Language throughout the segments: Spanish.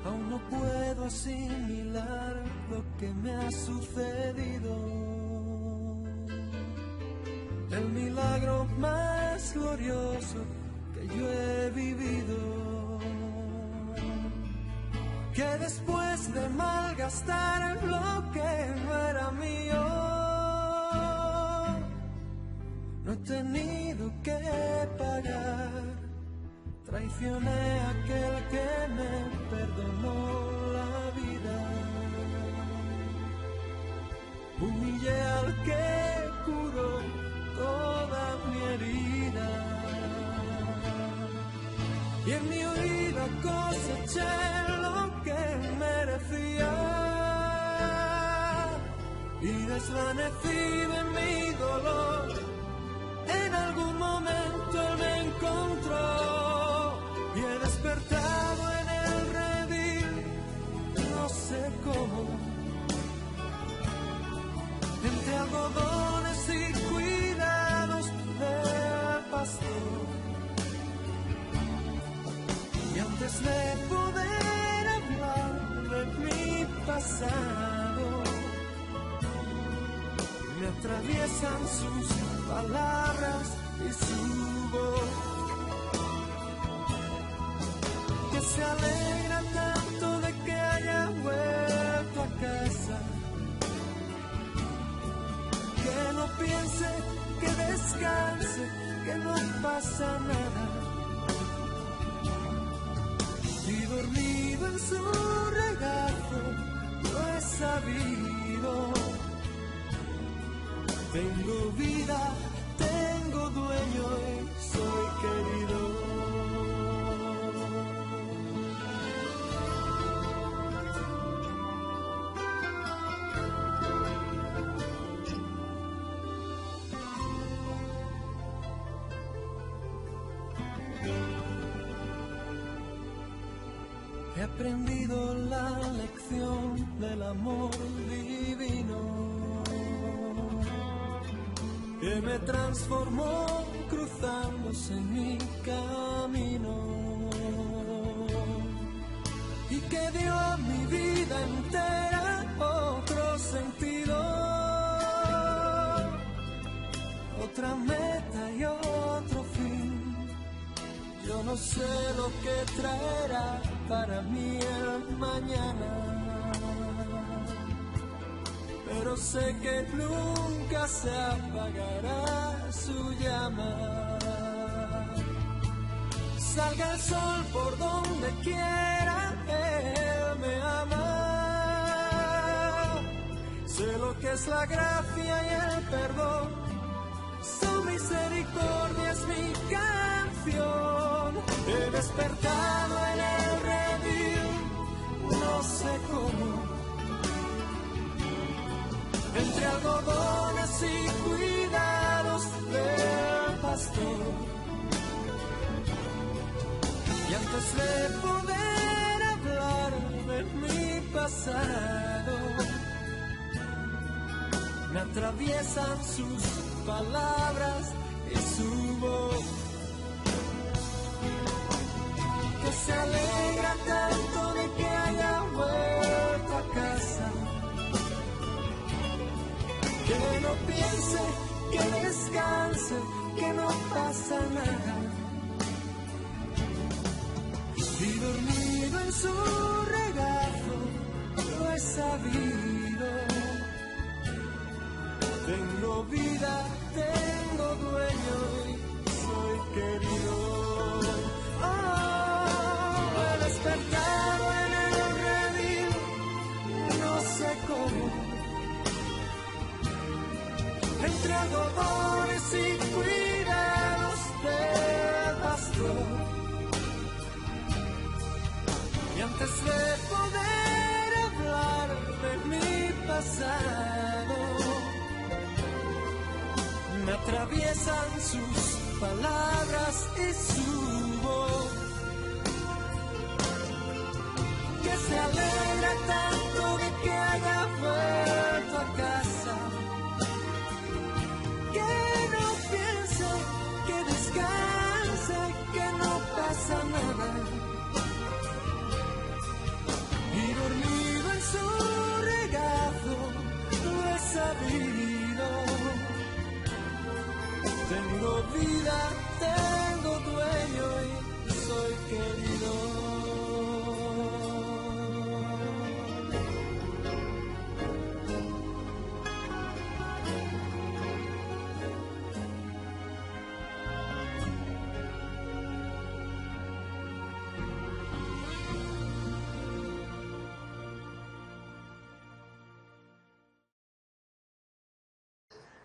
Aún no puedo asimilar lo que me ha sucedido. El milagro más glorioso que yo he vivido. Que después de malgastar lo que no era mío, no he tenido que pagar. Traicioné a aquel que me perdonó la vida. Humillé al que curó toda mi herida. Y en mi huida coseché lo que merecía. Y desvanecido en mi dolor, en algún momento él me encontró. Y he despertado en el redil, no sé cómo, entre algodones y cuidados del pastor. Y antes de poder hablar de mi pasado, me atraviesan sus palabras y su voz, que se alegra tanto de que haya vuelto a casa, que no piense, que descanse, que no pasa nada. Y dormido en su regazo lo he sabido. Tengo vida, tengo dueño y soy querido. He aprendido la lección del amor divino, que me transformó cruzándose en mi camino, y que dio a mi vida entera otro sentido, otra meta y otro fin. Yo no sé lo que traerá para mí el mañana, pero sé que nunca se apagará su llama. Salga el sol por donde quiera, él me ama. Sé lo que es la gracia y el perdón, su misericordia es mi canción. He despertado en el redil, no sé cómo, entre algodones y cuidados del pastor. Y antes de poder hablar de mi pasado, me atraviesan sus palabras y su voz, que se alegra tanto de que haya vuelto a casa, que no piense, que descanse, que no pasa nada. Y dormido en su regazo lo he sabido. Tengo vida, tengo dueño y soy querido. Oh, he despertado en el redil, no sé cómo, entre algodones y cuidados del pastor. Y antes de poder hablar de mi pasado, me atraviesan sus palabras y su voz, que se alegra tanto de que haya vuelto a casa, que no piense, que descanse, que no pasa nada.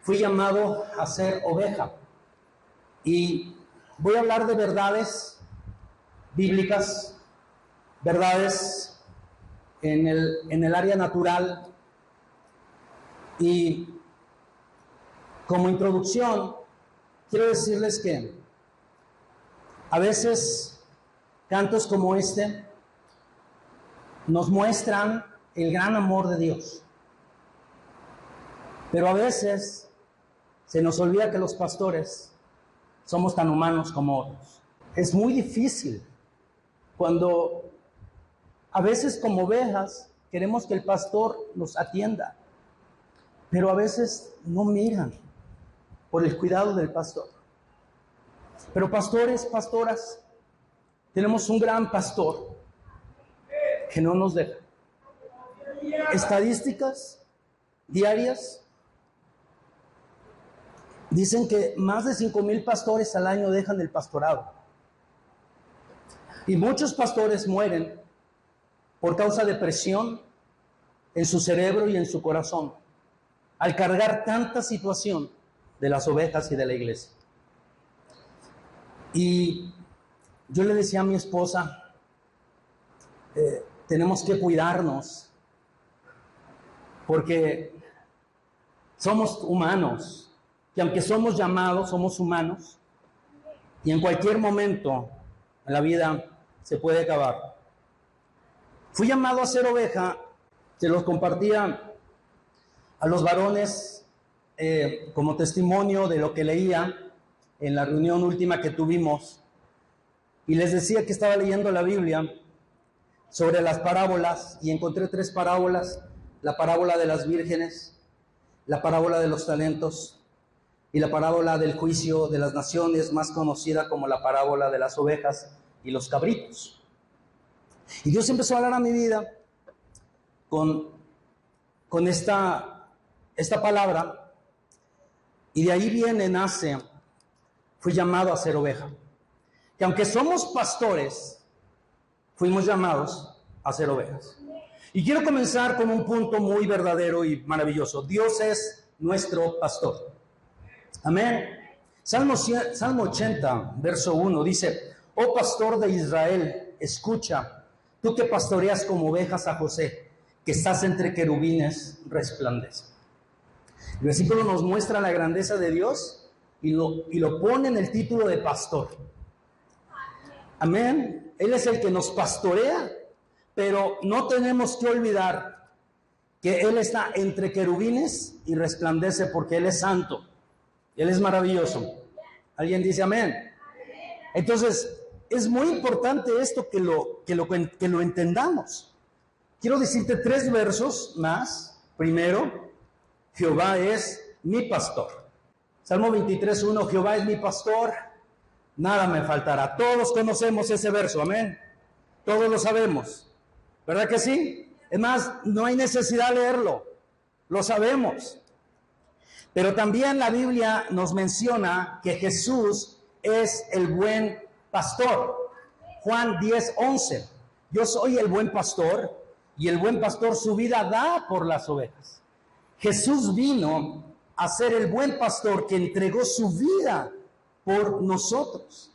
fui llamado a ser oveja. Y voy a hablar de verdades bíblicas, verdades en el área natural. Y como introducción, quiero decirles que a veces cantos como este nos muestran el gran amor de Dios. Pero a veces se nos olvida que los pastores somos tan humanos como otros. Es muy difícil cuando a veces como ovejas queremos que el pastor nos atienda, pero a veces no miran por el cuidado del pastor. Pero pastores, pastoras, tenemos un gran pastor que no nos deja. Estadísticas diarias dicen que más de 5,000 pastores al año dejan el pastorado. Y muchos pastores mueren por causa de presión en su cerebro y en su corazón, al cargar tanta situación de las ovejas y de la iglesia. Y yo le decía a mi esposa, tenemos que cuidarnos, porque somos humanos, que aunque somos llamados, somos humanos, y en cualquier momento en la vida se puede acabar. Fui llamado a ser oveja, se los compartía a los varones como testimonio de lo que leía en la reunión última que tuvimos, y les decía que estaba leyendo la Biblia sobre las parábolas, y encontré 3 parábolas: la parábola de las vírgenes, la parábola de los talentos y la parábola del juicio de las naciones, más conocida como la parábola de las ovejas y los cabritos. Y Dios empezó a hablar a mi vida con esta palabra, y de ahí nace, fui llamado a ser oveja. Que aunque somos pastores, fuimos llamados a ser ovejas. Y quiero comenzar con un punto muy verdadero y maravilloso. Dios es nuestro pastor. Amén. Salmo 80, verso 1 dice: oh pastor de Israel, escucha, tú que pastoreas como ovejas a José, que estás entre querubines, resplandece. El versículo nos muestra la grandeza de Dios y lo pone en el título de pastor. Amén. Él es el que nos pastorea, pero no tenemos que olvidar que Él está entre querubines y resplandece porque Él es santo. Él es maravilloso. ¿Alguien dice amén? Entonces, es muy importante esto que lo entendamos. Quiero decirte 3 versos más. Primero, Jehová es mi pastor. Salmo 23:1, Jehová es mi pastor, nada me faltará. Todos conocemos ese verso, amén. Todos lo sabemos, ¿verdad que sí? Es más, no hay necesidad de leerlo, lo sabemos. Pero también la Biblia nos menciona que Jesús es el buen pastor. Juan 10:11, yo soy el buen pastor, y el buen pastor su vida da por las ovejas. Jesús vino a ser el buen pastor que entregó su vida por nosotros.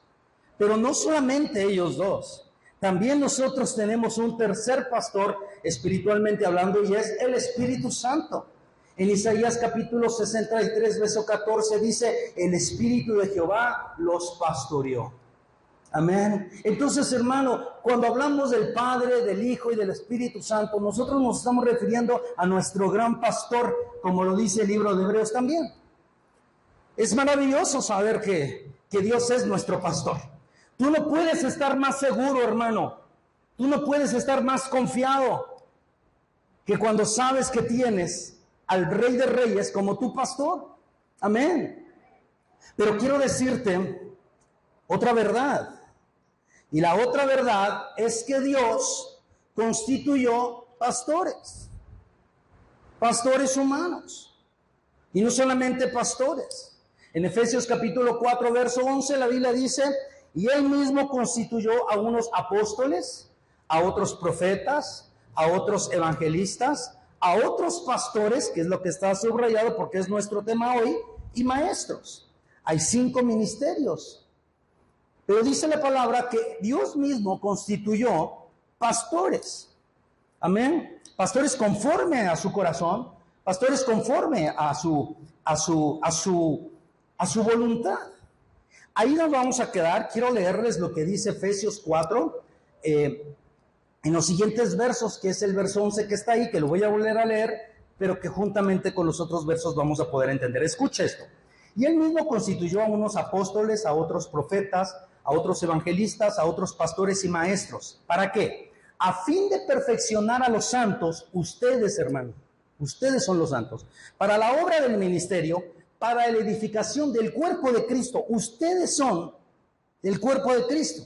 Pero no solamente ellos dos, también nosotros tenemos un tercer pastor espiritualmente hablando, y es el Espíritu Santo. En Isaías capítulo 63, verso 14 dice: el Espíritu de Jehová los pastoreó. Amén. Entonces, hermano, cuando hablamos del Padre, del Hijo y del Espíritu Santo, nosotros nos estamos refiriendo a nuestro gran pastor, como lo dice el libro de Hebreos también. Es maravilloso saber que Dios es nuestro pastor. Tú no puedes estar más seguro, hermano. Tú no puedes estar más confiado que cuando sabes que tienes al Rey de Reyes como tu pastor. Amén. Pero quiero decirte otra verdad. Y la otra verdad es que Dios constituyó pastores. Pastores humanos. Y no solamente pastores. En Efesios capítulo 4, verso 11, la Biblia dice: y Él mismo constituyó a unos apóstoles, a otros profetas, a otros evangelistas, a otros pastores, que es lo que está subrayado porque es nuestro tema hoy, y maestros. Hay 5 ministerios. Pero dice la palabra que Dios mismo constituyó pastores. Amén. Pastores conforme a su corazón, pastores conforme a su voluntad. Ahí nos vamos a quedar. Quiero leerles lo que dice Efesios 4, en los siguientes versos, que es el verso 11 que está ahí, que lo voy a volver a leer, pero que juntamente con los otros versos vamos a poder entender. Escucha esto. Y él mismo constituyó a unos apóstoles, a otros profetas, a otros evangelistas, a otros pastores y maestros. ¿Para qué? A fin de perfeccionar a los santos, ustedes, hermanos, ustedes son los santos, para la obra del ministerio, para la edificación del cuerpo de Cristo. Ustedes son el cuerpo de Cristo,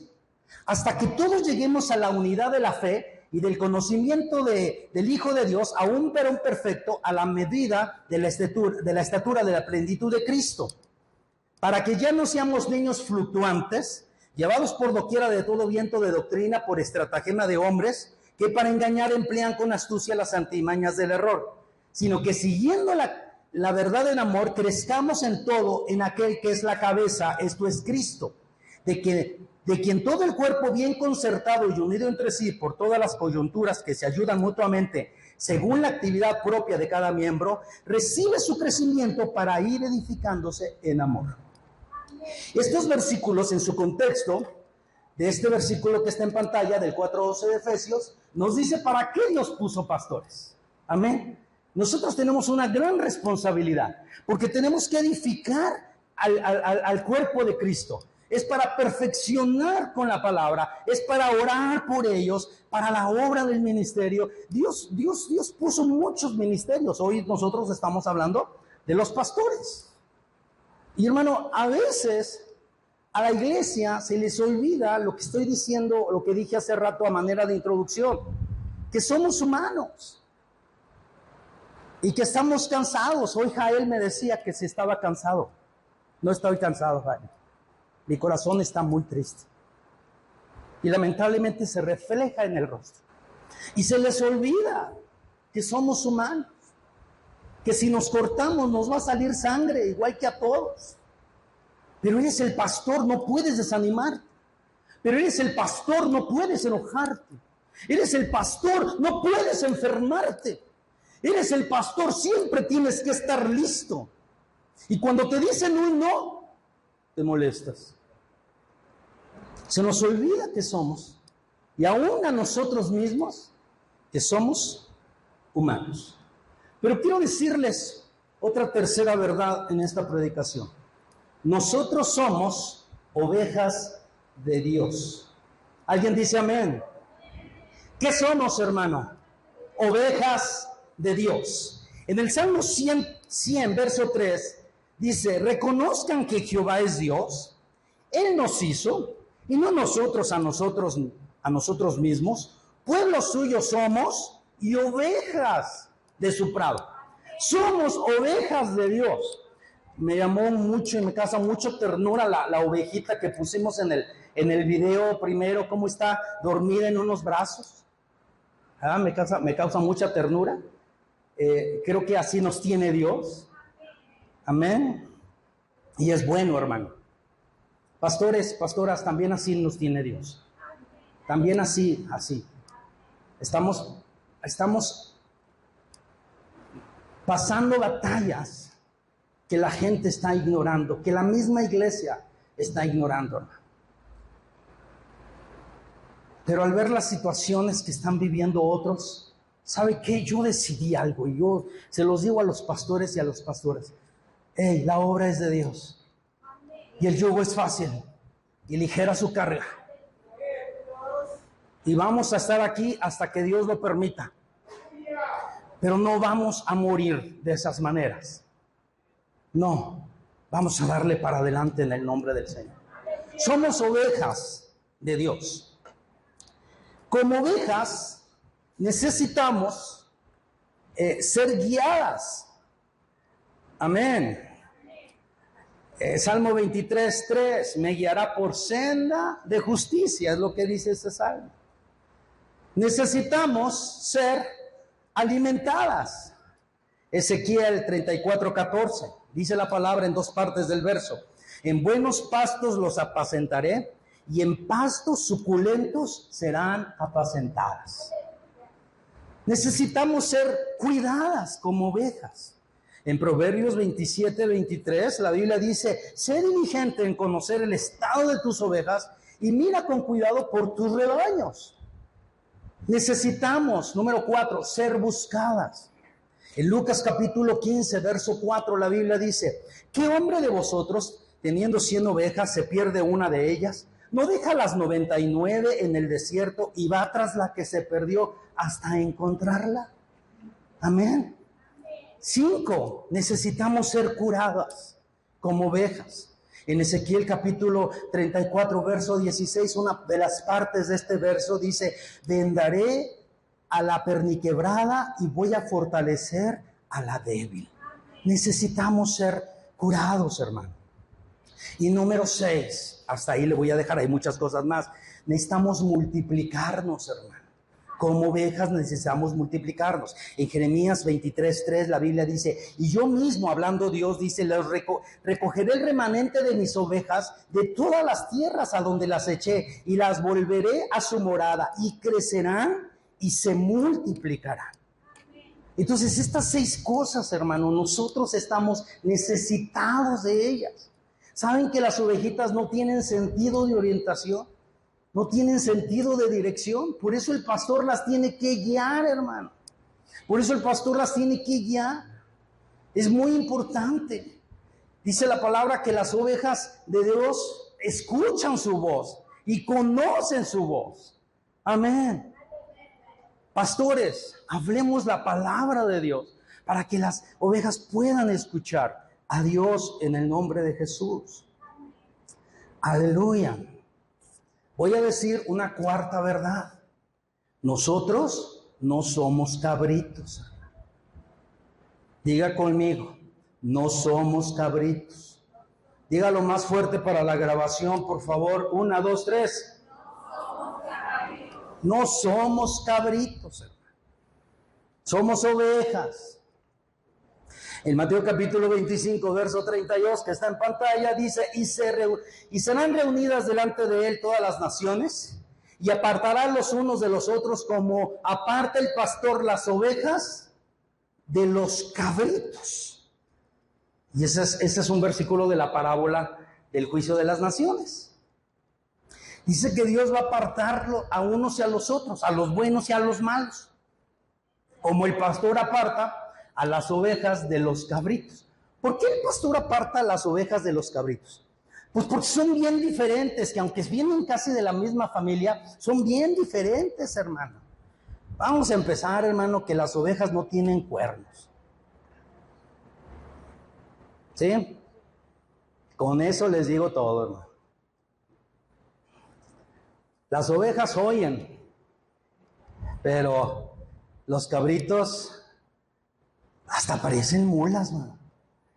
hasta que todos lleguemos a la unidad de la fe y del conocimiento del Hijo de Dios, a un varón perfecto, a la medida de la estatura de la plenitud de Cristo, para que ya no seamos niños fluctuantes, llevados por doquiera de todo viento de doctrina, por estratagema de hombres, que para engañar emplean con astucia las artimañas del error, sino que siguiendo la verdad en amor, crezcamos en todo en aquel que es la cabeza, esto es Cristo, de quien todo el cuerpo bien concertado y unido entre sí por todas las coyunturas que se ayudan mutuamente, según la actividad propia de cada miembro, recibe su crecimiento para ir edificándose en amor. Estos versículos, en su contexto, de este versículo que está en pantalla, del 4:12 de Efesios, nos dice para qué Dios puso pastores. Amén. Nosotros tenemos una gran responsabilidad, porque tenemos que edificar al cuerpo de Cristo. Es para perfeccionar con la palabra, es para orar por ellos, para la obra del ministerio. Dios puso muchos ministerios. Hoy nosotros estamos hablando de los pastores. Y hermano, a veces a la iglesia se les olvida lo que estoy diciendo, lo que dije hace rato a manera de introducción, que somos humanos y que estamos cansados. Hoy Jael me decía que se estaba cansado. No estoy cansado, Jael. Mi corazón está muy triste. Y lamentablemente se refleja en el rostro. Y se les olvida que somos humanos. Que si nos cortamos nos va a salir sangre, igual que a todos. Pero eres el pastor, no puedes desanimarte. Pero eres el pastor, no puedes enojarte. Eres el pastor, no puedes enfermarte. Eres el pastor, siempre tienes que estar listo. Y cuando te dicen un no, te molestas. Se nos olvida que somos, y aún a nosotros mismos, que somos humanos. Pero quiero decirles otra tercera verdad en esta predicación. Nosotros somos ovejas de Dios. ¿Alguien dice amén? ¿Qué somos, hermano? Ovejas de Dios. En el Salmo 100, verso 3, dice: reconozcan que Jehová es Dios, Él nos hizo, y no nosotros a nosotros mismos. Pueblo suyo somos y ovejas de su prado. Somos ovejas de Dios. Me llamó mucho y me causa mucho ternura la ovejita que pusimos en el video primero, cómo está dormida en unos brazos. Me causa mucha ternura. Creo que así nos tiene Dios. Amén. Y es bueno, hermano. Pastores, pastoras, también así nos tiene Dios. También así. Estamos pasando batallas que la gente está ignorando, que la misma iglesia está ignorando, hermano. Pero al ver las situaciones que están viviendo otros, ¿sabe qué? Yo decidí algo, y yo se los digo a los pastores y a las pastoras. La obra es de Dios. Y el yugo es fácil y ligera su carga. Y vamos a estar aquí hasta que Dios lo permita. Pero no vamos a morir de esas maneras. No, vamos a darle para adelante en el nombre del Señor. Somos ovejas de Dios. Como ovejas necesitamos ser guiadas. Amén. Salmo 23:3, me guiará por senda de justicia, es lo que dice este salmo. Necesitamos ser alimentadas. Ezequiel 34:14, dice la palabra en dos partes del verso: en buenos pastos los apacentaré, y en pastos suculentos serán apacentadas. Necesitamos ser cuidadas como ovejas. En Proverbios 27:23, la Biblia dice: sé diligente en conocer el estado de tus ovejas y mira con cuidado por tus rebaños. Necesitamos, número 4, ser buscadas. En Lucas capítulo 15, verso 4, la Biblia dice: ¿qué hombre de vosotros, teniendo 100 ovejas, se pierde una de ellas? ¿No deja las 99 en el desierto y va tras la que se perdió hasta encontrarla? Amén. 5, necesitamos ser curadas como ovejas. En Ezequiel capítulo 34, verso 16, una de las partes de este verso dice: vendaré a la perniquebrada y voy a fortalecer a la débil. Necesitamos ser curados, hermano. Y número 6, hasta ahí le voy a dejar, hay muchas cosas más. Necesitamos multiplicarnos, hermano. Como ovejas necesitamos multiplicarnos. En Jeremías 23:3 la Biblia dice: y yo mismo, hablando Dios, dice: les recogeré el remanente de mis ovejas de todas las tierras a donde las eché, y las volveré a su morada, y crecerán y se multiplicarán. Entonces, estas 6 cosas, hermano, nosotros estamos necesitados de ellas. ¿Saben que las ovejitas no tienen sentido de orientación? No tienen sentido de dirección. Por eso el pastor las tiene que guiar, hermano. Por eso el pastor las tiene que guiar. Es muy importante. Dice la palabra que las ovejas de Dios escuchan su voz y conocen su voz. Amén. Pastores, hablemos la palabra de Dios para que las ovejas puedan escuchar a Dios en el nombre de Jesús. Aleluya. Voy a decir una cuarta verdad. Nosotros no somos cabritos. Diga conmigo: no somos cabritos. Dígalo más fuerte para la grabación, por favor. 1, 2, 3. No somos cabritos, hermano. Somos ovejas. En Mateo capítulo 25, verso 32, que está en pantalla, dice: y serán reunidas delante de él todas las naciones, y apartarán los unos de los otros, como aparta el pastor las ovejas de los cabritos. Y ese es un versículo de la parábola del juicio de las naciones. Dice que Dios va a apartarlo a unos y a los otros, a los buenos y a los malos, como el pastor aparta a las ovejas de los cabritos. ¿Por qué el pastor aparta a las ovejas de los cabritos? Pues porque son bien diferentes, que aunque vienen casi de la misma familia, son bien diferentes, hermano. Vamos a empezar, hermano, que las ovejas no tienen cuernos. ¿Sí? Con eso les digo todo, hermano. Las ovejas oyen, pero los cabritos hasta parecen mulas, man.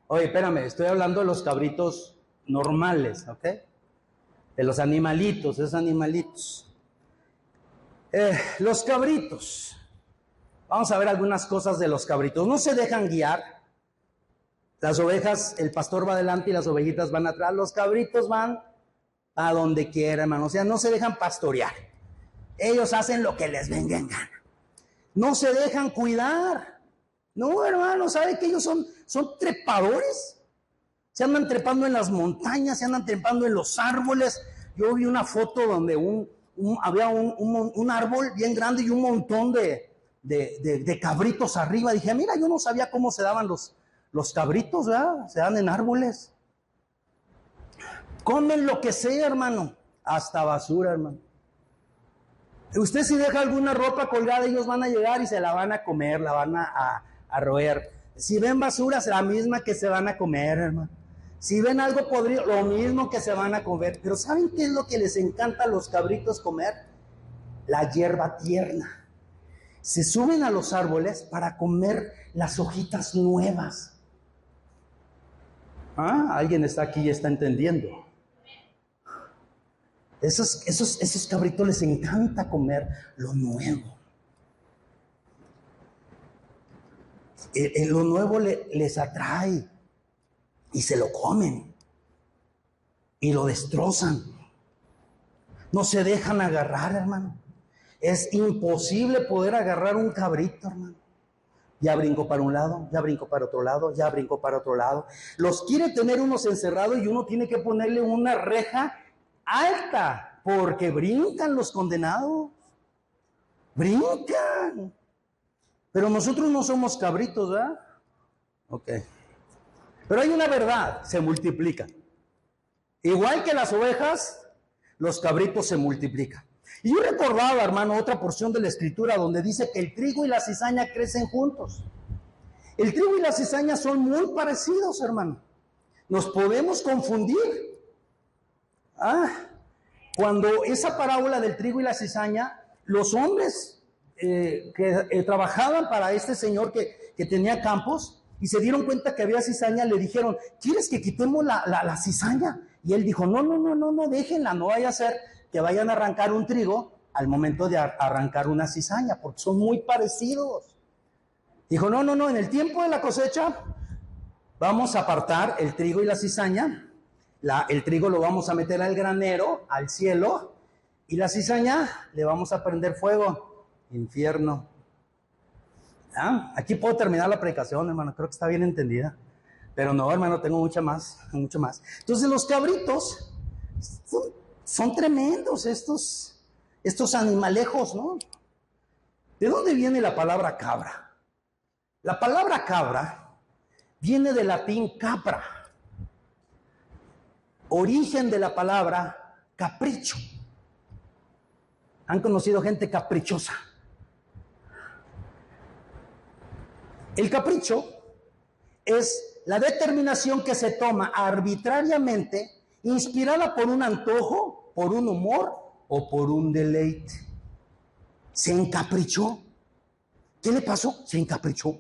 Oye, espérame, estoy hablando de los cabritos normales, ¿ok? De los animalitos, esos animalitos. Los cabritos. Vamos a ver algunas cosas de los cabritos. No se dejan guiar. Las ovejas, el pastor va adelante y las ovejitas van atrás. Los cabritos van a donde quiera, hermano. O sea, no se dejan pastorear. Ellos hacen lo que les venga en gana. No se dejan cuidar. No, hermano, ¿sabe que ellos son trepadores? Se andan trepando en las montañas, se andan trepando en los árboles. Yo vi una foto donde había un árbol bien grande y un montón de cabritos arriba. Dije, mira, yo no sabía cómo se daban los cabritos, ¿verdad? Se dan en árboles. Comen lo que sea, hermano, hasta basura, hermano. Usted si deja alguna ropa colgada, ellos van a llegar y se la van a comer, la van a roer. Si ven basura, es la misma que se van a comer, hermano. Si ven algo podrido, lo mismo que se van a comer. Pero ¿saben qué es lo que les encanta a los cabritos comer? La hierba tierna. Se suben a los árboles para comer las hojitas nuevas. Alguien está aquí y está entendiendo. Esos cabritos les encanta comer lo nuevo. Lo nuevo les atrae y se lo comen y lo destrozan. No se dejan agarrar, hermano. Es imposible poder agarrar un cabrito, hermano. Ya brinco para un lado, ya brinco para otro lado, ya brinco para otro lado. Los quiere tener unos encerrados y uno tiene que ponerle una reja alta, porque brincan los condenados. Brincan. Pero nosotros no somos cabritos, ¿verdad? Ok. Pero hay una verdad, se multiplican. Igual que las ovejas, los cabritos se multiplican. Y yo recordaba, hermano, otra porción de la Escritura donde dice que el trigo y la cizaña crecen juntos. El trigo y la cizaña son muy parecidos, hermano. Nos podemos confundir. Cuando esa parábola del trigo y la cizaña, los hombres que trabajaban para este señor que tenía campos y se dieron cuenta que había cizaña, le dijeron, ¿quieres que quitemos la cizaña? Y él dijo, no, déjenla, no vaya a ser que vayan a arrancar un trigo al momento de arrancar una cizaña, porque son muy parecidos. Dijo, no, en el tiempo de la cosecha vamos a apartar el trigo y la cizaña. El trigo lo vamos a meter al granero, al cielo, y la cizaña le vamos a prender fuego. Infierno. Aquí puedo terminar la predicación, hermano, creo que está bien entendida. Pero no, hermano, tengo mucho más. Entonces los cabritos son tremendos estos animalejos, ¿no? ¿De dónde viene la palabra cabra? La palabra cabra viene del latín capra, origen de la palabra capricho. ¿Han conocido gente caprichosa? El capricho es la determinación que se toma arbitrariamente, inspirada por un antojo, por un humor o por un deleite. Se encaprichó. ¿Qué le pasó? Se encaprichó.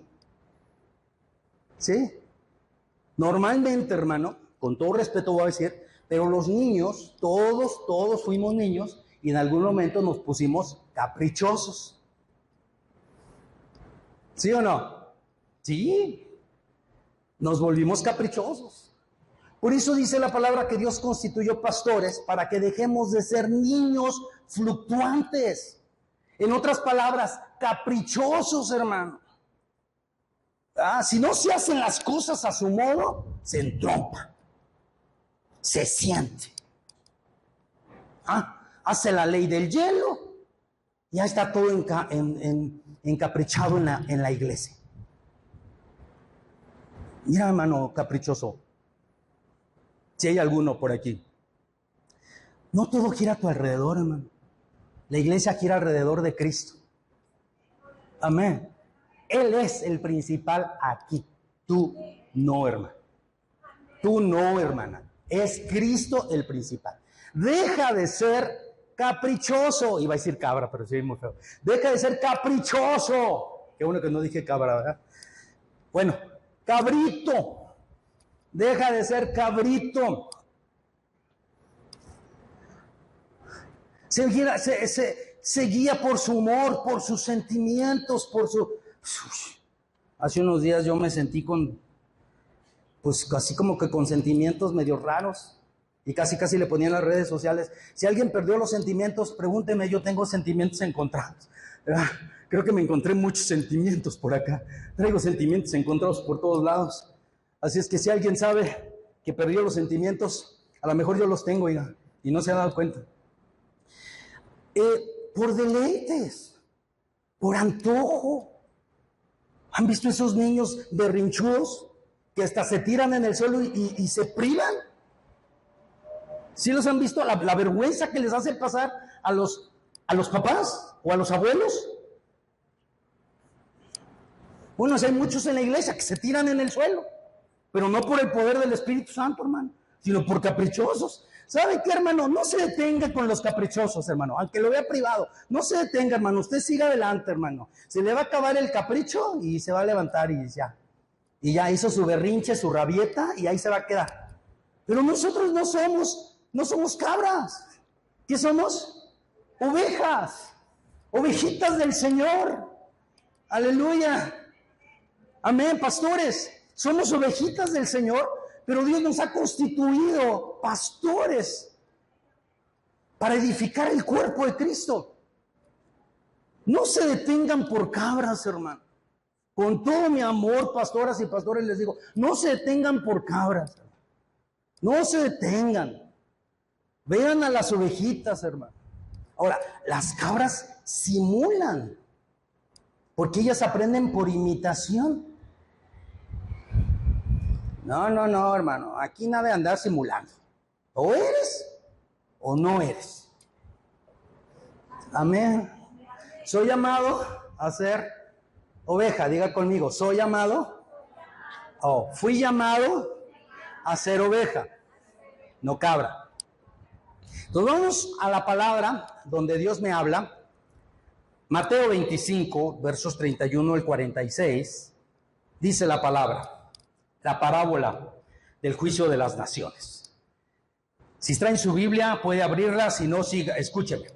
¿Sí? Normalmente, hermano, con todo respeto voy a decir, pero los niños, todos fuimos niños y en algún momento nos pusimos caprichosos. ¿Sí o no? Sí, nos volvimos caprichosos. Por eso dice la palabra que Dios constituyó pastores para que dejemos de ser niños fluctuantes. En otras palabras, caprichosos, hermano. Si no se hacen las cosas a su modo, se entrompa, se siente. Hace la ley del hielo, ya está todo encaprichado en la iglesia. Mira, hermano caprichoso, si hay alguno por aquí, no todo gira a tu alrededor, hermano. La iglesia gira alrededor de Cristo. Amén. Él es el principal aquí. Tú no, hermano. Tú no, hermana. Es Cristo el principal. Deja de ser caprichoso. Iba a decir cabra, pero sí, muy feo. Deja de ser caprichoso. Qué bueno que no dije cabra, ¿verdad? Bueno, cabrito. Deja de ser cabrito. Se guía por su humor, por sus sentimientos, por su... Hace unos días yo me sentí pues así como que con sentimientos medio raros. Y casi le ponía en las redes sociales, si alguien perdió los sentimientos, pregúnteme, yo tengo sentimientos encontrados. Creo que me encontré muchos sentimientos por acá. Traigo sentimientos encontrados por todos lados. Así es que si alguien sabe que perdió los sentimientos, a lo mejor yo los tengo, oiga, y no se ha dado cuenta. Por deleites, por antojo. ¿Han visto esos niños berrinchudos que hasta se tiran en el suelo y se privan? ¿Sí los han visto? La vergüenza que les hace pasar a los papás o a los abuelos. Bueno, hay muchos en la iglesia que se tiran en el suelo, pero no por el poder del Espíritu Santo, hermano, sino por caprichosos. ¿Sabe qué, hermano? No se detenga con los caprichosos, hermano, aunque lo vea privado. No se detenga, hermano. Usted siga adelante, hermano. Se le va a acabar el capricho y se va a levantar y ya. Y ya hizo su berrinche, su rabieta y ahí se va a quedar. Pero nosotros no somos cabras. ¿Qué somos? Ovejas. Ovejitas del Señor. Aleluya. Amén, pastores. Somos ovejitas del Señor, pero Dios nos ha constituido pastores para edificar el cuerpo de Cristo. No se detengan por cabras, hermano. Con todo mi amor, pastoras y pastores, les digo, no se detengan por cabras. No se detengan. Vean a las ovejitas, hermano. Ahora, las cabras simulan, porque ellas aprenden por imitación. No, hermano. Aquí nada de andar simulando. O eres o no eres. Amén. Soy llamado a ser oveja. Diga conmigo, soy llamado. Fui llamado a ser oveja, no cabra. Entonces vamos a la palabra donde Dios me habla. Mateo 25, versos 31 al 46, dice la palabra, la parábola del juicio de las naciones. Si traen su Biblia, puede abrirla, si no, siga, escúcheme.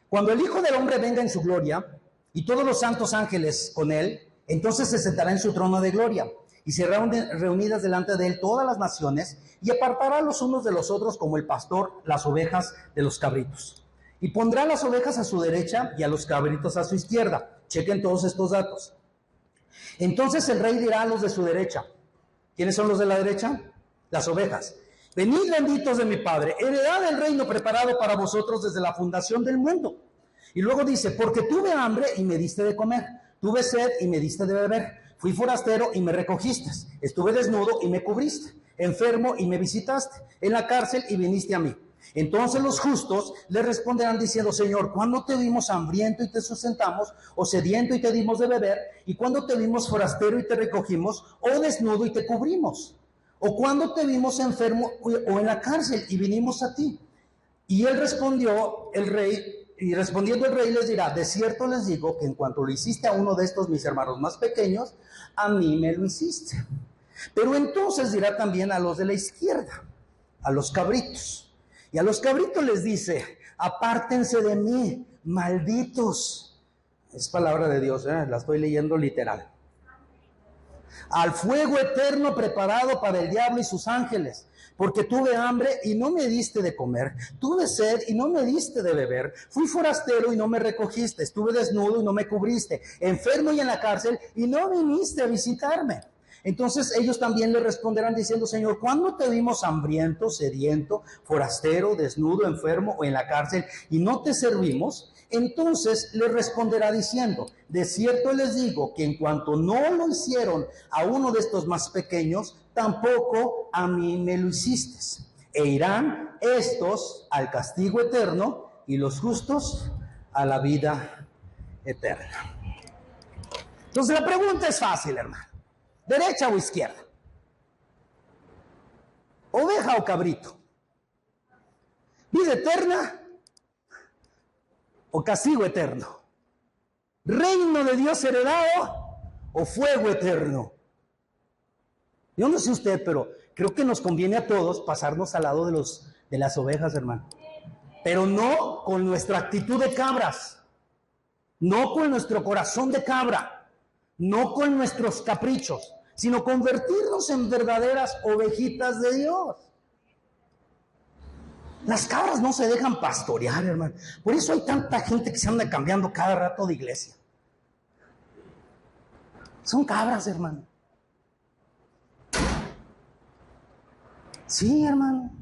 Cuando el Hijo del Hombre venga en su gloria, y todos los santos ángeles con él, entonces se sentará en su trono de gloria, y serán reunidas delante de él todas las naciones, y apartará los unos de los otros como el pastor las ovejas de los cabritos. Y pondrá las ovejas a su derecha y a los cabritos a su izquierda. Chequen todos estos datos. Entonces el rey dirá a los de su derecha. ¿Quiénes son los de la derecha? Las ovejas. Venid, benditos de mi Padre, heredad del reino preparado para vosotros desde la fundación del mundo. Y luego dice, porque tuve hambre y me diste de comer, tuve sed y me diste de beber, fui forastero y me recogiste, estuve desnudo y me cubriste, enfermo y me visitaste, en la cárcel y viniste a mí. Entonces los justos le responderán diciendo, Señor, ¿cuándo te vimos hambriento y te sustentamos, o sediento y te dimos de beber? ¿Y cuándo te vimos forastero y te recogimos, o desnudo y te cubrimos? ¿O cuándo te vimos enfermo o en la cárcel y vinimos a ti? Y él respondió, el rey, y respondiendo el rey les dirá, de cierto les digo que en cuanto lo hiciste a uno de estos mis hermanos más pequeños, a mí me lo hiciste. Pero entonces dirá también a los de la izquierda, a los cabritos. Y a los cabritos les dice, apártense de mí, malditos. Es palabra de Dios, la estoy leyendo literal. Al fuego eterno preparado para el diablo y sus ángeles, porque tuve hambre y no me diste de comer, tuve sed y no me diste de beber, fui forastero y no me recogiste, estuve desnudo y no me cubriste, enfermo y en la cárcel y no viniste a visitarme. Entonces ellos también le responderán diciendo, Señor, ¿cuándo te vimos hambriento, sediento, forastero, desnudo, enfermo o en la cárcel y no te servimos? Entonces le responderá diciendo, de cierto les digo que en cuanto no lo hicieron a uno de estos más pequeños, tampoco a mí me lo hiciste. E irán estos al castigo eterno y los justos a la vida eterna. Entonces la pregunta es fácil, hermano. ¿Derecha o izquierda? ¿Oveja o cabrito? ¿Vida eterna o castigo eterno? ¿Reino de Dios heredado o fuego eterno? Yo no sé usted, pero creo que nos conviene a todos pasarnos al lado de las ovejas, hermano. Pero no con nuestra actitud de cabras, no con nuestro corazón de cabra, no con nuestros caprichos, sino convertirnos en verdaderas ovejitas de Dios. Las cabras no se dejan pastorear, hermano. Por eso hay tanta gente que se anda cambiando cada rato de iglesia. Son cabras, hermano. Sí, hermano.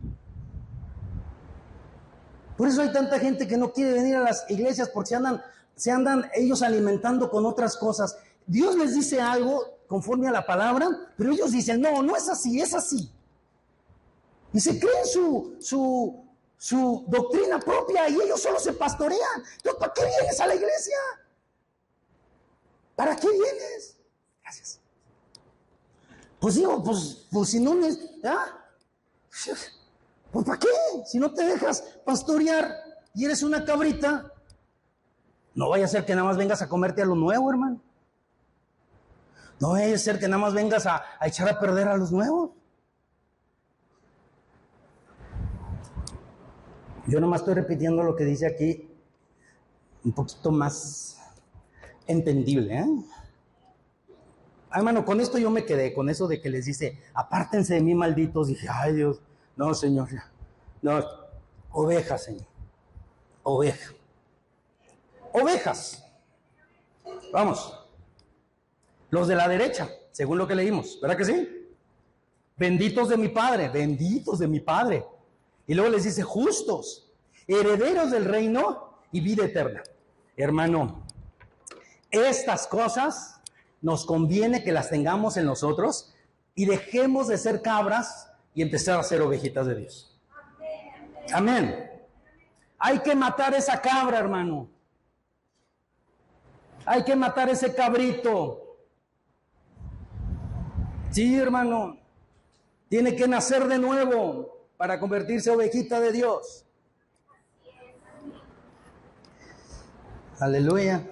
Por eso hay tanta gente que no quiere venir a las iglesias porque se andan ellos alimentando con otras cosas. Dios les dice algo conforme a la palabra, pero ellos dicen, no es así, es así. Y se creen su doctrina propia y ellos solo se pastorean. Entonces, ¿para qué vienes a la iglesia? ¿Para qué vienes? Gracias. Pues digo, pues si no pues ¿para qué? Si no te dejas pastorear y eres una cabrita, no vaya a ser que nada más vengas a comerte a lo nuevo, hermano. No vaya a ser que nada más vengas a echar a perder a los nuevos. Yo nomás estoy repitiendo lo que dice aquí, un poquito más entendible, hermano, con esto yo me quedé, con eso de que les dice, apártense de mí, malditos. Dije, ay Dios, no, Señor, no, ovejas, Señor, ovejas. Vamos, los de la derecha, según lo que leímos, ¿verdad que sí? Benditos de mi Padre, benditos de mi Padre. Y luego les dice, justos, herederos del reino y vida eterna. Hermano, estas cosas nos conviene que las tengamos en nosotros y dejemos de ser cabras y empezar a ser ovejitas de Dios. Amén. Hay que matar esa cabra, hermano. Hay que matar ese cabrito. Sí, hermano. Tiene que nacer de nuevo para convertirse en ovejita de Dios. Aleluya.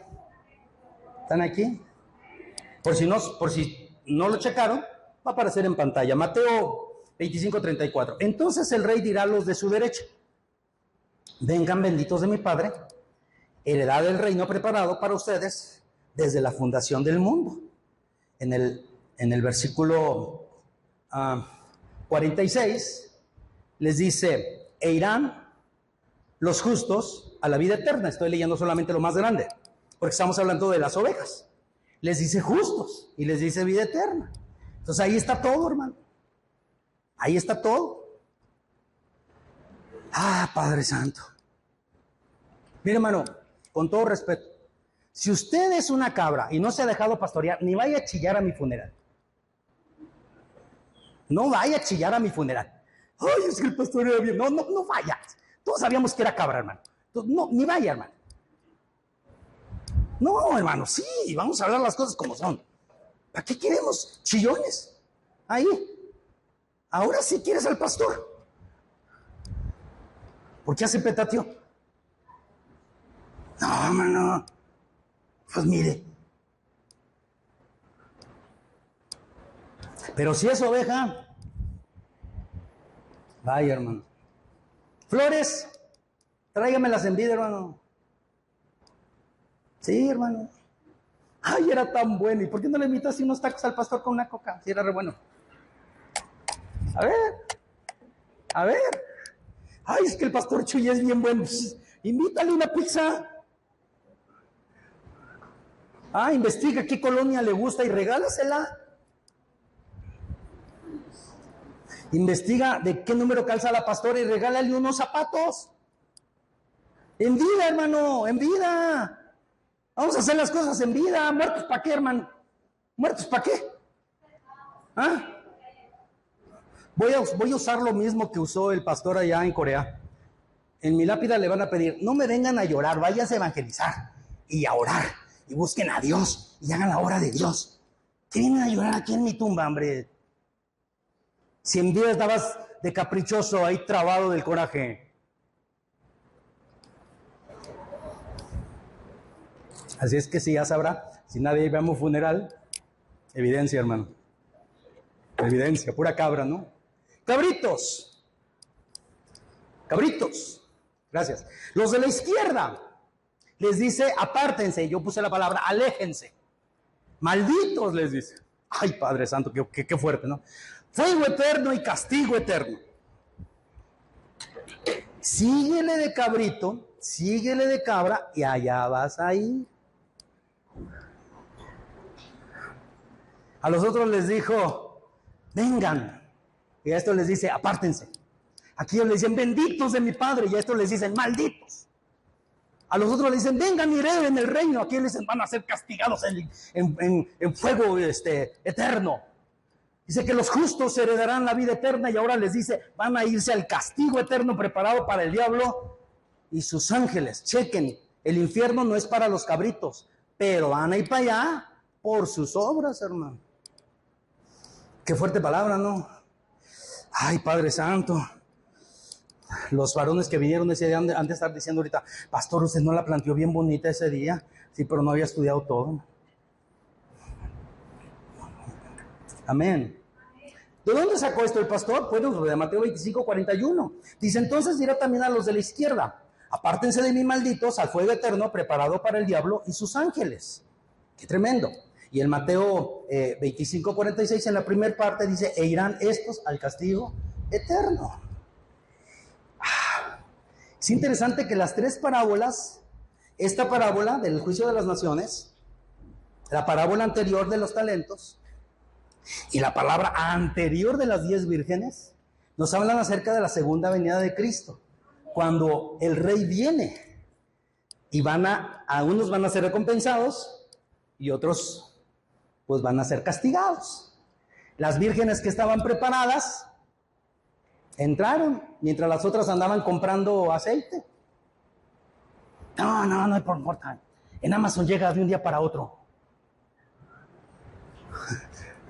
¿Están aquí? Por si no lo checaron, va a aparecer en pantalla. Mateo 25:34. Entonces el rey dirá a los de su derecha: vengan, benditos de mi Padre, heredad del reino preparado para ustedes desde la fundación del mundo. En el versículo 46 les dice: e irán los justos a la vida eterna. Estoy leyendo solamente lo más grande, porque estamos hablando de las ovejas. Les dice justos y les dice vida eterna. Entonces ahí está todo, hermano. Ahí está todo. Padre Santo. Mire, hermano, con todo respeto, si usted es una cabra y no se ha dejado pastorear, ni vaya a chillar a mi funeral. No vaya a chillar a mi funeral. Ay, es que el pastor era bien. No vaya. Todos sabíamos que era cabra, hermano. Entonces, no, ni vaya, hermano. No, hermano, sí, vamos a hablar las cosas como son. ¿Para qué queremos chillones? Ahí. Ahora sí quieres al pastor. ¿Por qué hace petatio? No, hermano. Pues mire. Pero si es oveja, vaya, hermano. Flores, tráigamelas en vida, hermano. Sí, hermano. Ay, era tan bueno. ¿Y por qué no le invitas unos tacos al pastor con una coca? Sí, era re bueno. A ver. Ay, es que el pastor Chuy es bien bueno. Invítale una pizza. Investiga qué colonia le gusta y regálasela. Investiga de qué número calza la pastora y regálale unos zapatos. En vida, hermano, en vida. Vamos a hacer las cosas en vida. ¿Muertos para qué, hermano? ¿Muertos para qué? Voy a usar lo mismo que usó el pastor allá en Corea. En mi lápida le van a pedir: no me vengan a llorar, váyanse a evangelizar y a orar y busquen a Dios y hagan la obra de Dios. ¿Qué vienen a llorar aquí en mi tumba, hombre? Si en vida estabas de caprichoso ahí trabado del coraje. Así es que si ya sabrá, si nadie ve a mi funeral, evidencia, hermano. Evidencia, pura cabra, ¿no? Cabritos. Gracias. Los de la izquierda les dice: apártense. Yo puse la palabra aléjense. Malditos, les dice. Ay, Padre Santo, qué fuerte, ¿no? Fuego eterno y castigo eterno. Síguele de cabrito, síguele de cabra y allá vas a ir. A los otros les dijo: vengan. Y a estos les dice: apártense. Aquí ellos les dicen: benditos de mi Padre. Y a estos les dicen: malditos. A los otros les dicen: vengan y hereden el reino. Aquí les dicen: van a ser castigados en fuego eterno. Dice que los justos heredarán la vida eterna. Y ahora les dice: van a irse al castigo eterno preparado para el diablo y sus ángeles. Chequen, el infierno no es para los cabritos, pero van a ir para allá por sus obras, hermano. Qué fuerte palabra, ¿no? Ay, Padre Santo. Los varones que vinieron ese día han de estar diciendo ahorita: pastor, usted no la planteó bien bonita ese día. Sí, pero no había estudiado todo. Amén. ¿De dónde sacó esto el pastor? Pues de Mateo 25:41. Dice: entonces dirá también a los de la izquierda: apártense de mí, malditos, al fuego eterno preparado para el diablo y sus ángeles. Qué tremendo. Y en Mateo 25:46, en la primera parte dice, e irán estos al castigo eterno. Es interesante que las tres parábolas, esta parábola del juicio de las naciones, la parábola anterior de los talentos y la palabra anterior de las 10 vírgenes, nos hablan acerca de la segunda venida de Cristo, cuando el rey viene y unos van a ser recompensados y otros pues van a ser castigados. Las vírgenes que estaban preparadas entraron, mientras las otras andaban comprando aceite. No importa. En Amazon llega de un día para otro.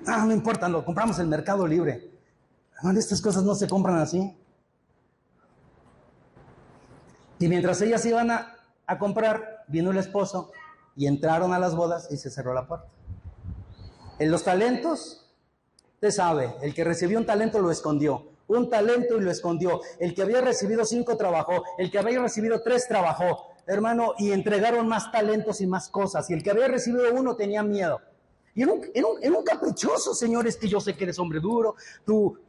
No importa, lo compramos en Mercado Libre. Estas cosas no se compran así. Y mientras ellas iban a comprar, vino el esposo y entraron a las bodas y se cerró la puerta. En los talentos, usted sabe, el que recibió un talento lo escondió. Un talento y lo escondió. El que había recibido 5 trabajó. El que había recibido 3 trabajó. Hermano, y entregaron más talentos y más cosas. Y el que había recibido 1 tenía miedo. Y era un caprichoso, señores, que yo sé que eres hombre duro. Tú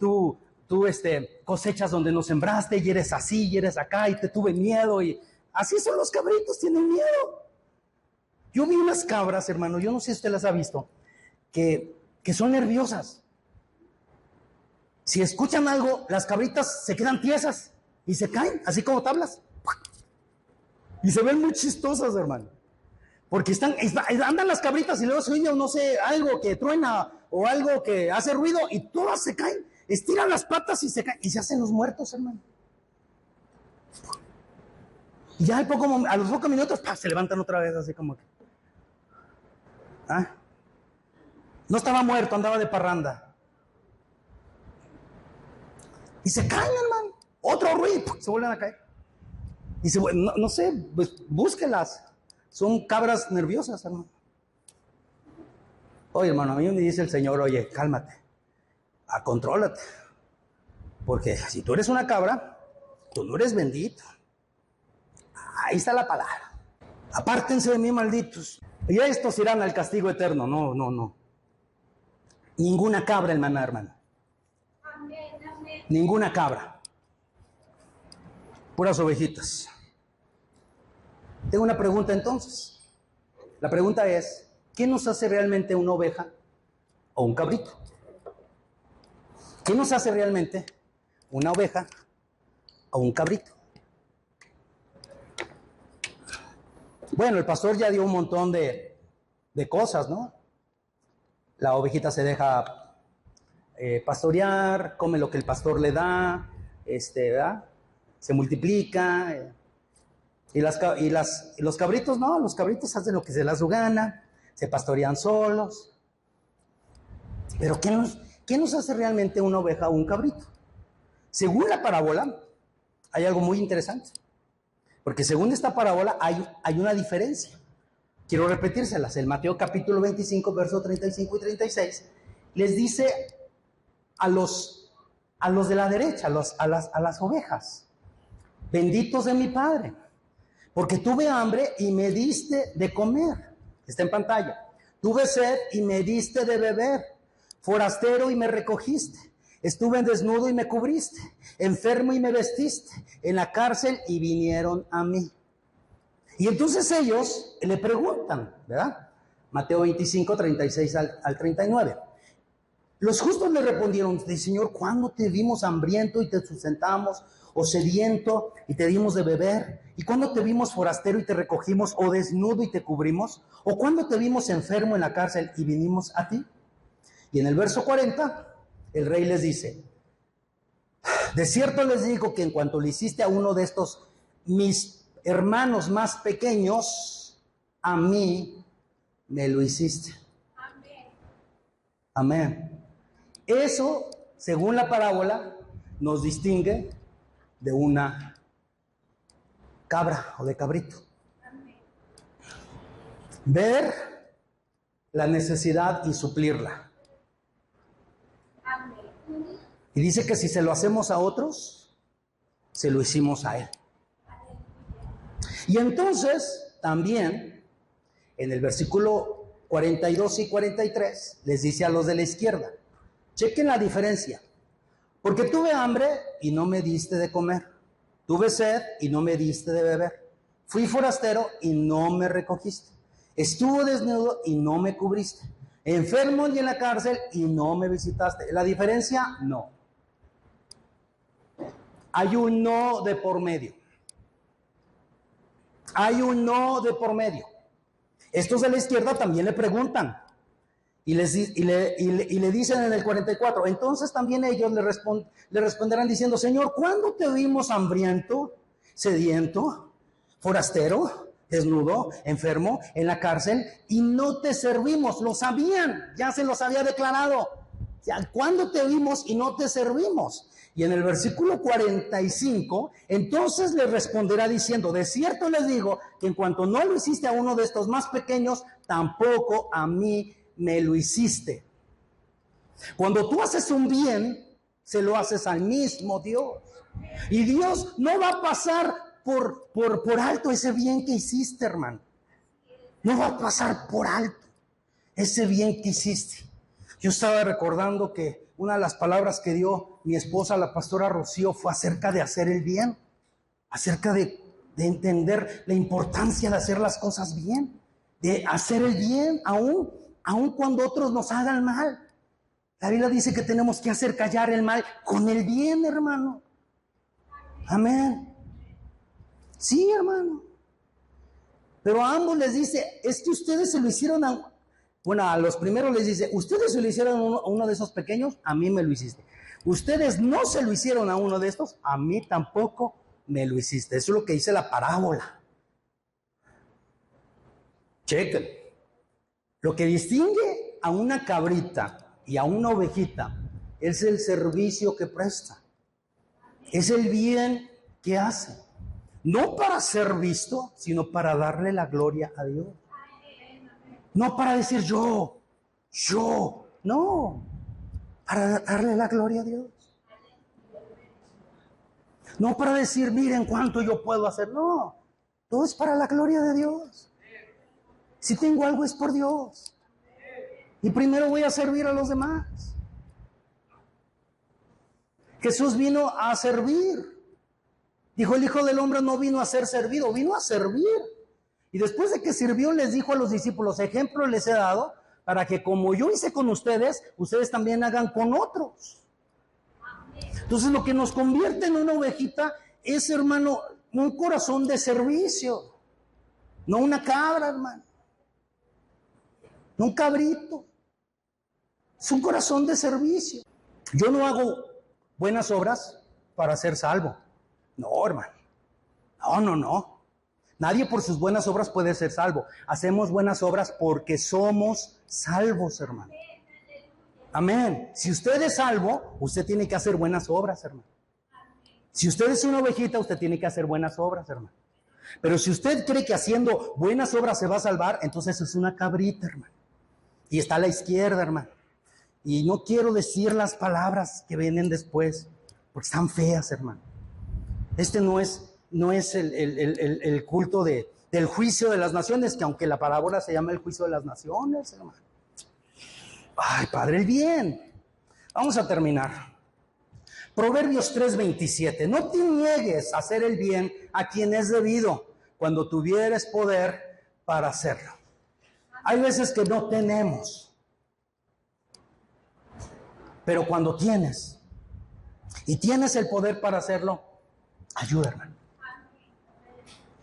cosechas donde no sembraste y eres así y eres acá y te tuve miedo. Y así son los cabritos, tienen miedo. Yo vi unas cabras, hermano, yo no sé si usted las ha visto, que son nerviosas. Si escuchan algo, las cabritas se quedan tiesas y se caen, así como tablas. Y se ven muy chistosas, hermano. Porque andan las cabritas y luego se oye, no sé, algo que truena o algo que hace ruido y todas se caen. Estiran las patas y se caen y se hacen los muertos, hermano. Y ya a los pocos minutos, se levantan otra vez así como que. No estaba muerto, andaba de parranda. Y se caen, hermano. Otro ruido, se vuelven a caer. Y no sé, pues búsquelas. Son cabras nerviosas, hermano. Oye, hermano, a mí me dice el Señor, oye, cálmate. Contrólate. Porque si tú eres una cabra, tú no eres bendito. Ahí está la palabra. Apártense de mí, malditos. Y estos irán al castigo eterno. No. Ninguna cabra, hermano. Ninguna cabra. Puras ovejitas. Tengo una pregunta entonces. La pregunta es, ¿qué nos hace realmente una oveja o un cabrito? ¿Qué nos hace realmente una oveja o un cabrito? Bueno, el pastor ya dio un montón de cosas, ¿no? La ovejita se deja pastorear, come lo que el pastor le da, ¿verdad? Se multiplica. Y los cabritos no, los cabritos hacen lo que se les da su gana, se pastorean solos. Pero ¿qué nos hace realmente una oveja o un cabrito? Según la parábola, hay algo muy interesante. Porque según esta parábola hay una diferencia. Quiero repetírselas. En Mateo capítulo 25, versos 35 y 36, les dice a los de la derecha, a las ovejas, benditos de mi Padre, porque tuve hambre y me diste de comer. Está en pantalla. Tuve sed y me diste de beber. Forastero y me recogiste. Estuve desnudo y me cubriste. Enfermo y me vestiste. En la cárcel y vinieron a mí. Y entonces ellos le preguntan, ¿verdad? Mateo 25, 36 al 39. Los justos le respondieron, Señor, ¿cuándo te vimos hambriento y te sustentamos? ¿O sediento y te dimos de beber? ¿Y cuándo te vimos forastero y te recogimos? ¿O desnudo y te cubrimos? ¿O cuándo te vimos enfermo en la cárcel y vinimos a ti? Y en el verso 40, el rey les dice, de cierto les digo que en cuanto le hiciste a uno de estos mis hermanos más pequeños, a mí me lo hiciste. Amén. Amén. Eso, según la parábola, nos distingue de una cabra o de cabrito. Amén. Ver la necesidad y suplirla. Amén. Y dice que si se lo hacemos a otros, se lo hicimos a él. Y entonces, también, en el versículo 42 y 43, les dice a los de la izquierda, chequen la diferencia. Porque tuve hambre y no me diste de comer. Tuve sed y no me diste de beber. Fui forastero y no me recogiste. Estuve desnudo y no me cubriste. Enfermo y en la cárcel y no me visitaste. ¿La diferencia? No. Hay un no de por medio. Hay un no de por medio. Estos de la izquierda también le preguntan. Y le dicen en el 44, entonces también ellos le responderán diciendo, Señor, ¿cuándo te vimos hambriento, sediento, forastero, desnudo, enfermo, en la cárcel, y no te servimos? Lo sabían, ya se los había declarado. ¿Cuándo te vimos y no te servimos? Y en el versículo 45, entonces le responderá diciendo, de cierto les digo, que en cuanto no lo hiciste a uno de estos más pequeños, tampoco a mí me lo hiciste. Cuando tú haces un bien, se lo haces al mismo Dios. Y Dios no va a pasar por alto ese bien que hiciste, hermano. No va a pasar por alto ese bien que hiciste. Yo estaba recordando que una de las palabras que dio mi esposa, la pastora Rocío, fue acerca de hacer el bien, acerca de entender la importancia de hacer las cosas bien, de hacer el bien aún cuando otros nos hagan mal. La Biblia dice que tenemos que hacer callar el mal con el bien, hermano. Amén. Sí, hermano. Pero a ambos les dice, es que ustedes se lo hicieron a los primeros les dice, ustedes se lo hicieron a uno de esos pequeños, a mí me lo hiciste. Ustedes no se lo hicieron a uno de estos, a mí tampoco me lo hiciste. Eso es lo que dice la parábola. Chequen. Lo que distingue a una cabrita y a una ovejita es el servicio que presta. Es el bien que hace. No para ser visto, sino para darle la gloria a Dios. No para decir yo, no. Para darle la gloria a Dios. No para decir, miren cuánto yo puedo hacer. No, todo es para la gloria de Dios. Si tengo algo es por Dios. Y primero voy a servir a los demás. Jesús vino a servir. Dijo, el Hijo del Hombre no vino a ser servido, vino a servir. Y después de que sirvió, les dijo a los discípulos, ejemplo les he dado, para que como yo hice con ustedes, ustedes también hagan con otros. Entonces lo que nos convierte en una ovejita es, hermano, un corazón de servicio. No una cabra, hermano. No un cabrito. Es un corazón de servicio. Yo no hago buenas obras para ser salvo. No, hermano. No. Nadie por sus buenas obras puede ser salvo. Hacemos buenas obras porque somos salvos, hermano. Amén. Si usted es salvo, usted tiene que hacer buenas obras, hermano. Si usted es una ovejita, usted tiene que hacer buenas obras, hermano. Pero si usted cree que haciendo buenas obras se va a salvar, entonces es una cabrita, hermano. Y está a la izquierda, hermano. Y no quiero decir las palabras que vienen después, porque están feas, hermano. Este no es el culto del juicio de las naciones, que aunque la parábola se llama el juicio de las naciones, hermano. Ay, Padre, el bien. Vamos a terminar. Proverbios 3:27. No te niegues a hacer el bien a quien es debido, cuando tuvieres poder para hacerlo. Hay veces que no tenemos, pero cuando tienes, y tienes el poder para hacerlo, ayuda, hermano.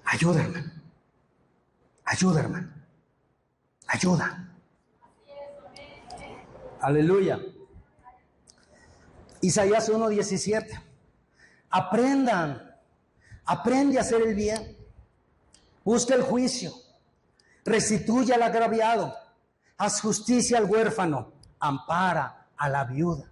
Ayuda, hermano. Ayuda, hermano. Ayuda. Aleluya. Isaías 1:17. Aprende a hacer el bien. Busca el juicio. Restituye al agraviado. Haz justicia al huérfano. Ampara a la viuda.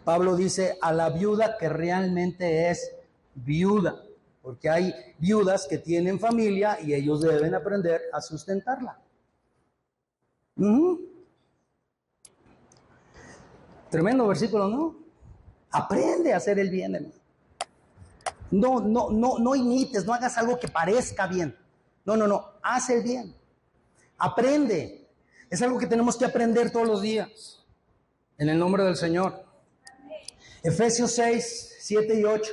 Pablo dice a la viuda que realmente es viuda. Porque hay viudas que tienen familia y ellos deben aprender a sustentarla. Tremendo versículo, ¿no? Aprende a hacer el bien, hermano. No imites, no hagas algo que parezca bien. No, haz el bien. Aprende. Es algo que tenemos que aprender todos los días. En el nombre del Señor. Efesios 6, 7 y 8.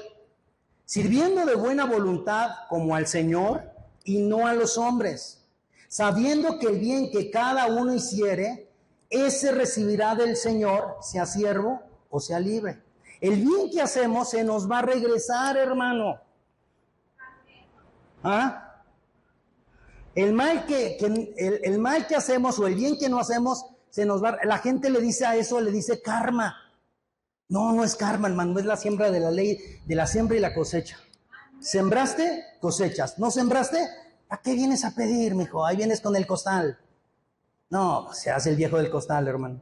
Sirviendo de buena voluntad como al Señor y no a los hombres, sabiendo que el bien que cada uno hiciere, ese recibirá del Señor, sea siervo o sea libre. El bien que hacemos se nos va a regresar, hermano. ¿Ah? El mal que hacemos o el bien que no hacemos, se nos va. La gente le dice a eso, le dice karma. No, no es karma, hermano, es la siembra de la ley, de la siembra y la cosecha. Sembraste, cosechas. ¿No sembraste? ¿A qué vienes a pedir, mijo? Ahí vienes con el costal. No, se hace el viejo del costal, hermano.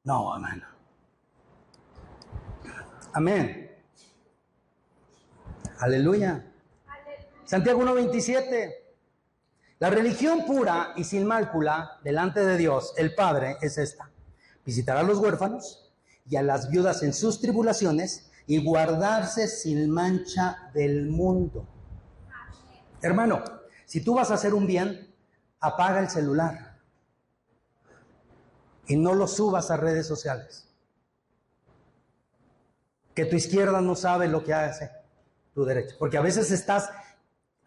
No, hermano. Amén. Aleluya. Santiago 1:27. La religión pura y sin mácula delante de Dios, el Padre, es esta: visitar a los huérfanos y a las viudas en sus tribulaciones y guardarse sin mancha del mundo. Hermano, si tú vas a hacer un bien, apaga el celular y no lo subas a redes sociales. Que tu izquierda no sabe lo que hace tu derecha. Porque a veces estás,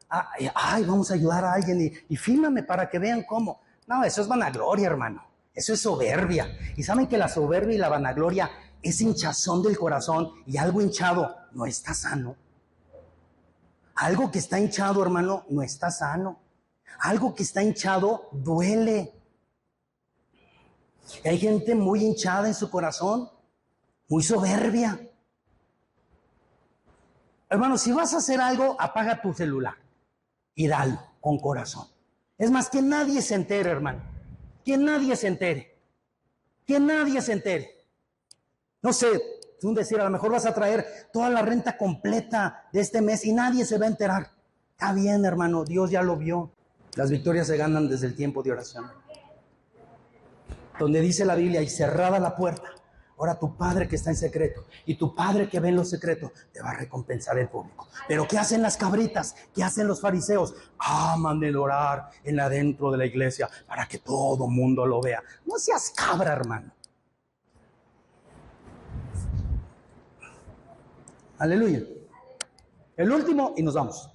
ay, vamos a ayudar a alguien y fílmame para que vean cómo. No, eso es vanagloria, hermano. Eso es soberbia. Y saben que la soberbia y la vanagloria es hinchazón del corazón, y algo hinchado no está sano. Algo que está hinchado, hermano, no está sano. Algo que está hinchado duele. Y hay gente muy hinchada en su corazón, muy soberbia. Hermano, si vas a hacer algo, apaga tu celular y dalo con corazón. Es más, que nadie se entere, hermano. Que nadie se entere. Que nadie se entere. No sé, es un decir, a lo mejor vas a traer toda la renta completa de este mes y nadie se va a enterar. Está bien, hermano, Dios ya lo vio. Las victorias se ganan desde el tiempo de oración. Donde dice la Biblia, y cerrada la puerta, ahora tu Padre que está en secreto y tu Padre que ve en lo secreto te va a recompensar el público. Pero ¿qué hacen las cabritas? ¿Qué hacen los fariseos? Aman el orar en adentro de la iglesia para que todo mundo lo vea. No seas cabra, hermano. Aleluya. El último y nos vamos.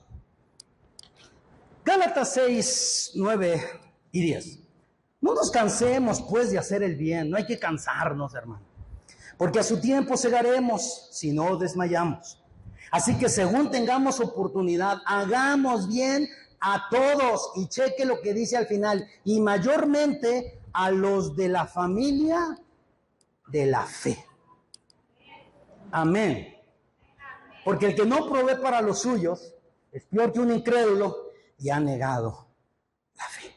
Gálatas 6, 9 y 10. No nos cansemos pues de hacer el bien. No hay que cansarnos, hermano. Porque a su tiempo segaremos si no desmayamos. Así que según tengamos oportunidad, hagamos bien a todos. Y cheque lo que dice al final. Y mayormente a los de la familia de la fe. Amén. Porque el que no provee para los suyos es peor que un incrédulo y ha negado la fe.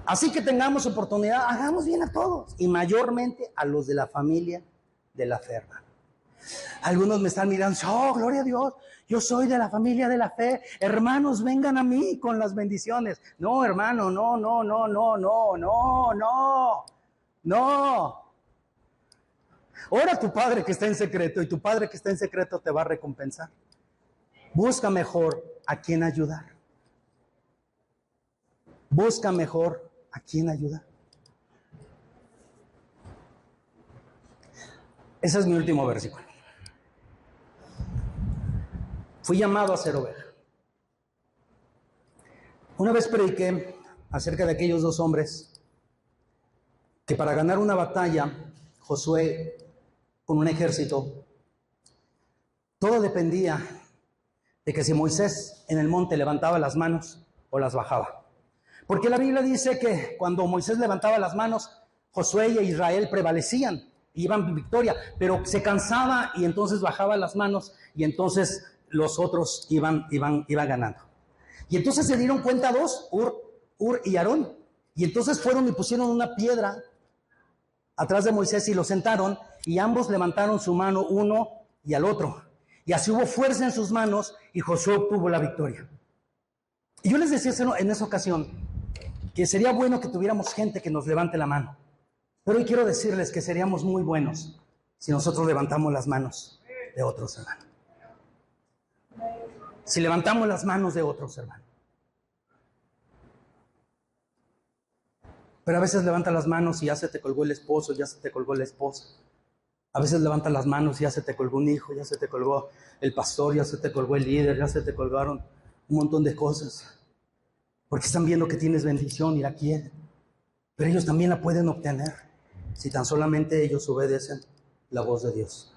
Así que tengamos oportunidad, hagamos bien a todos y mayormente a los de la familia de la fe, hermano. Algunos me están mirando, oh, gloria a Dios, yo soy de la familia de la fe, hermanos, vengan a mí con las bendiciones. No, hermano, no. Ora a tu Padre que está en secreto y tu Padre que está en secreto te va a recompensar. Busca mejor a quién ayudar. Busca mejor a quién ayudar. Ese es mi último versículo. Fui llamado a ser oveja. Una vez prediqué acerca de aquellos dos hombres que para ganar una batalla, Josué con un ejército, todo dependía de que si Moisés en el monte levantaba las manos o las bajaba. Porque la Biblia dice que cuando Moisés levantaba las manos, Josué y Israel prevalecían, iban en victoria, pero se cansaba y entonces bajaba las manos y entonces los otros iban ganando. Y entonces se dieron cuenta dos, Hur y Aarón, y entonces fueron y pusieron una piedra atrás de Moisés y lo sentaron, y ambos levantaron su mano uno y al otro. Y así hubo fuerza en sus manos y Josué obtuvo la victoria. Y yo les decía en esa ocasión que sería bueno que tuviéramos gente que nos levante la mano. Pero hoy quiero decirles que seríamos muy buenos si nosotros levantamos las manos de otros, hermano. Si levantamos las manos de otros, hermano. Pero a veces levanta las manos y ya se te colgó el esposo, ya se te colgó la esposa. A veces levanta las manos y ya se te colgó un hijo, ya se te colgó el pastor, ya se te colgó el líder, ya se te colgaron un montón de cosas. Porque están viendo que tienes bendición y la quieren. Pero ellos también la pueden obtener si tan solamente ellos obedecen la voz de Dios.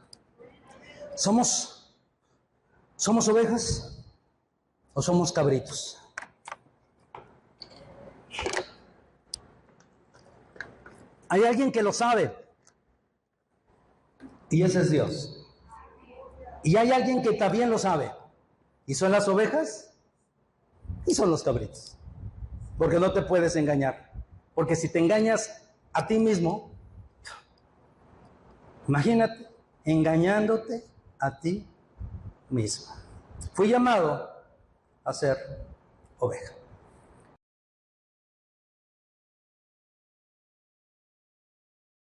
¿Somos ovejas o somos cabritos? Hay alguien que lo sabe y ese es Dios. Y hay alguien que también lo sabe y son las ovejas y son los cabritos. Porque no te puedes engañar. Porque si te engañas a ti mismo, imagínate engañándote a ti mismo. Fui llamado a ser oveja.